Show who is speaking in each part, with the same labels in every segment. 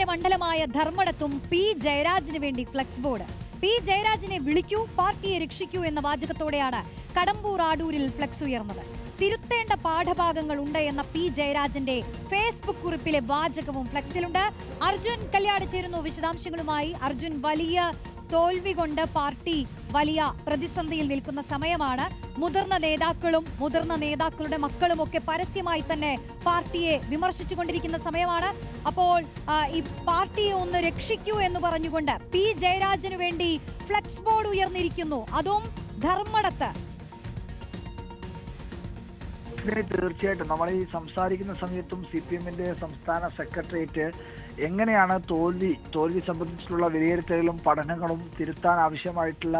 Speaker 1: മണ്ഡലമായ ധർമ്മടത്തും പി ജയരാജിന് വേണ്ടി flex board. P ജയരാജിനെ വിളിക്കൂ, പാർട്ടിയെ രക്ഷിക്കൂ എന്ന വാചകത്തോടെയാണ് കടമ്പൂർ ആടൂരിൽ ഫ്ലെക്സ് ഉയർന്നത്. തിരുത്തേണ്ട പാഠഭാഗങ്ങൾ ഉണ്ട് എന്ന പി ജയരാജന്റെ ഫേസ്ബുക്ക് കുറിപ്പിലെ വാചകവും ഫ്ലെക്സിലുണ്ട്. അർജുൻ കല്യാട് ചേരുന്നു വിശദാംശങ്ങളുമായി. അർജുൻ, വലിയ തോൽവി കൊണ്ട് പാർട്ടി വലിയ പ്രതിസന്ധിയിൽ നിൽക്കുന്ന സമയമാണ്. മുതിർന്ന നേതാക്കളും മുതിർന്ന നേതാക്കളുടെ മക്കളും ഒക്കെ പരസ്യമായി തന്നെ പാർട്ടിയെ വിമർശിച്ചുകൊണ്ടിരിക്കുന്ന സമയമാണ്. അപ്പോൾ ഈ പാർട്ടിയെ ഒന്ന് രക്ഷിക്കൂ എന്ന് പറഞ്ഞുകൊണ്ട് പി ജയരാജന് വേണ്ടി ഫ്ലെക്സ് ബോർഡ് ഉയർന്നിരിക്കുന്നു, അതും ധർമ്മടത്ത്.
Speaker 2: തീർച്ചയായിട്ടും നമ്മൾ ഈ സംസാരിക്കുന്ന സമയത്തും CPM-ന്റെ സംസ്ഥാന സെക്രട്ടേറിയറ്റ് എങ്ങനെയാണ് തോൽവി സംബന്ധിച്ചിട്ടുള്ള വിലയിരുത്തലുകളും പഠനങ്ങളും തിരുത്താൻ ആവശ്യമായിട്ടുള്ള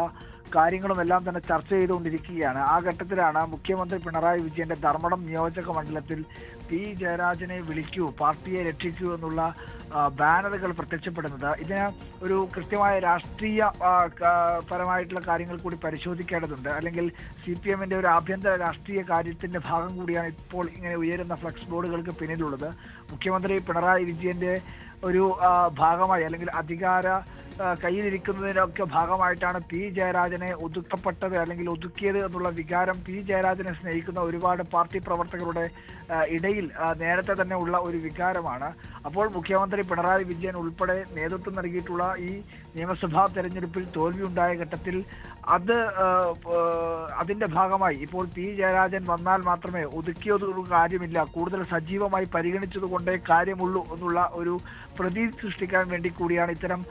Speaker 2: കാര്യങ്ങളും എല്ലാം തന്നെ ചർച്ച ചെയ്തുകൊണ്ടിരിക്കുകയാണ്. ആ ഘട്ടത്തിലാണ് മുഖ്യമന്ത്രി പിണറായി വിജയന്റെ ധർമ്മടം നിയോജക മണ്ഡലത്തിൽ പി ജയരാജനെ വിളിക്കൂ, പാർട്ടിയെ രക്ഷിക്കൂ എന്നുള്ള ബാനറുകൾ പ്രത്യക്ഷപ്പെടുന്നത്. ഇതിന് ഒരു കൃത്യമായ രാഷ്ട്രീയ പരമായിട്ടുള്ള കാര്യങ്ങൾ കൂടി പരിശോധിക്കേണ്ടതുണ്ട്. അല്ലെങ്കിൽ CPM-ന്റെ ഒരു ആഭ്യന്തര രാഷ്ട്രീയ കാര്യത്തിന്റെ ഭാഗം കൂടിയാണ് ഇപ്പോൾ ഇങ്ങനെ ഉയരുന്ന ഫ്ലെക്സ് ബോർഡുകൾക്ക് പിന്നിലുള്ളത്. മുഖ്യമന്ത്രി പിണറായി വിജയന്റെ ഒരു ഭാഗമായി അല്ലെങ്കിൽ അധികാര കയ്യിലിരിക്കുന്നതിനൊക്കെ ഭാഗമായിട്ടാണ് പി ജയരാജനെ ഒതുക്കപ്പെട്ടത് അല്ലെങ്കിൽ ഒതുക്കിയത് എന്നുള്ള വികാരം പി ജയരാജനെ സ്നേഹിക്കുന്ന ഒരുപാട് പാർട്ടി പ്രവർത്തകരുടെ ഇടയിൽ നേരത്തെ തന്നെ ഉള്ള ഒരു വികാരമാണ്. അപ്പോൾ മുഖ്യമന്ത്രി പിണറായി വിജയൻ ഉൾപ്പെടെ നേതൃത്വം നൽകിയിട്ടുള്ള ഈ നിയമസഭാ തെരഞ്ഞെടുപ്പിൽ തോൽവിയുണ്ടായ ഘട്ടത്തിൽ അതിന്റെ ഭാഗമായി ഇപ്പോൾ പി ജയരാജൻ വന്നാൽ മാത്രമേ ഒതുക്കിയതൊരു കാര്യമില്ല, കൂടുതൽ സജീവമായി പരിഗണിച്ചതുകൊണ്ടേ കാര്യമുള്ളൂ എന്നുള്ള ഒരു പ്രതീതി സൃഷ്ടിക്കാൻ വേണ്ടി കൂടിയാണ് ഇത്തരം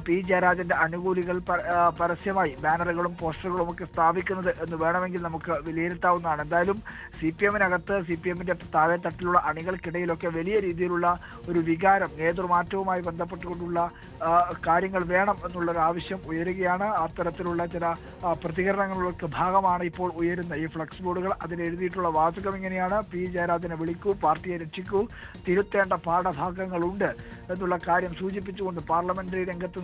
Speaker 2: പി ജയരാജന്റെ അനുകൂലികൾ പരസ്യമായി ബാനറുകളും പോസ്റ്ററുകളും ഒക്കെ സ്ഥാപിക്കുന്നത് എന്ന് വേണമെങ്കിൽ നമുക്ക് വിലയിരുത്താവുന്നതാണ്. എന്തായാലും CPM-നകത്ത് CPM-ന്റെ താഴെ തട്ടിലുള്ള അണികൾക്കിടയിലൊക്കെ വലിയ രീതിയിലുള്ള ഒരു വികാരം നേതൃമാറ്റവുമായി ബന്ധപ്പെട്ടുകൊണ്ടുള്ള കാര്യങ്ങൾ വേണം എന്നുള്ളൊരു ആവശ്യം ഉയരുകയാണ്. അത്തരത്തിലുള്ള ചില പ്രതികരണങ്ങളുടെ ഭാഗമാണ് ഇപ്പോൾ ഉയരുന്ന ഈ ഫ്ലെക്സ് ബോർഡുകൾ. അതിലെഴുതിയിട്ടുള്ള വാചകം ഇങ്ങനെയാണ്: പി ജയരാജനെ വിളിക്കൂ, പാർട്ടിയെ രക്ഷിക്കൂ, തിരുത്തേണ്ട പാഠഭാഗങ്ങളുണ്ട് എന്നുള്ള കാര്യം സൂചിപ്പിച്ചുകൊണ്ട് പാർലമെന്ററി രംഗത്ത്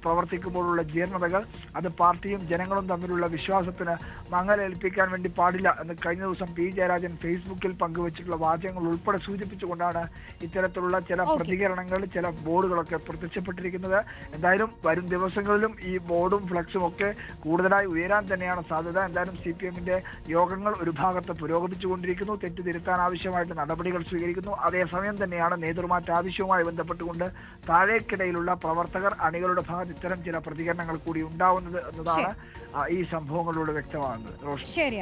Speaker 2: പ്രവർത്തിക്കുമ്പോഴുള്ള ജീർണതകൾ അത് പാർട്ടിയും ജനങ്ങളും തമ്മിലുള്ള വിശ്വാസത്തിന് മങ്ങലേൽപ്പിക്കാൻ വേണ്ടി പാടില്ല എന്ന് കഴിഞ്ഞ ദിവസം പി ജയരാജൻ ഫേസ്ബുക്കിൽ പങ്കുവച്ചിട്ടുള്ള വാചകങ്ങൾ ഉൾപ്പെടെ സൂചിപ്പിച്ചുകൊണ്ടാണ് ഇത്തരത്തിലുള്ള ചില പ്രതികരണങ്ങൾ, ചില ബോർഡുകളൊക്കെ പ്രത്യക്ഷപ്പെട്ടിരിക്കുന്നത്. എന്തായാലും വരും ദിവസങ്ങളിലും ഈ ബോർഡും ഫ്ലെക്സും ഒക്കെ കൂടുതലായി ഉയരാൻ തന്നെയാണ് സാധ്യത. എന്തായാലും CPM-ന്റെ യോഗങ്ങൾ ഒരു ഭാഗത്ത് പുരോഗമിച്ചുകൊണ്ടിരിക്കുന്നു, തെറ്റ് തിരുത്താൻ ആവശ്യമായിട്ട് നടപടികൾ സ്വീകരിക്കുന്നു. അതേസമയം തന്നെയാണ് നേതൃമാറ്റ ആവശ്യവുമായി ബന്ധപ്പെട്ടുകൊണ്ട് താഴേക്കിടയിലുള്ള പ്രവർത്തകർ അണികളുടെ ഭാഗത്ത് ഇത്തരം ചില പ്രതികരണങ്ങൾ കൂടി ഉണ്ടാവുന്നത് എന്നതാണ് ഈ സംഭവങ്ങളിലൂടെ വ്യക്തമാകുന്നത്.
Speaker 1: ശരി.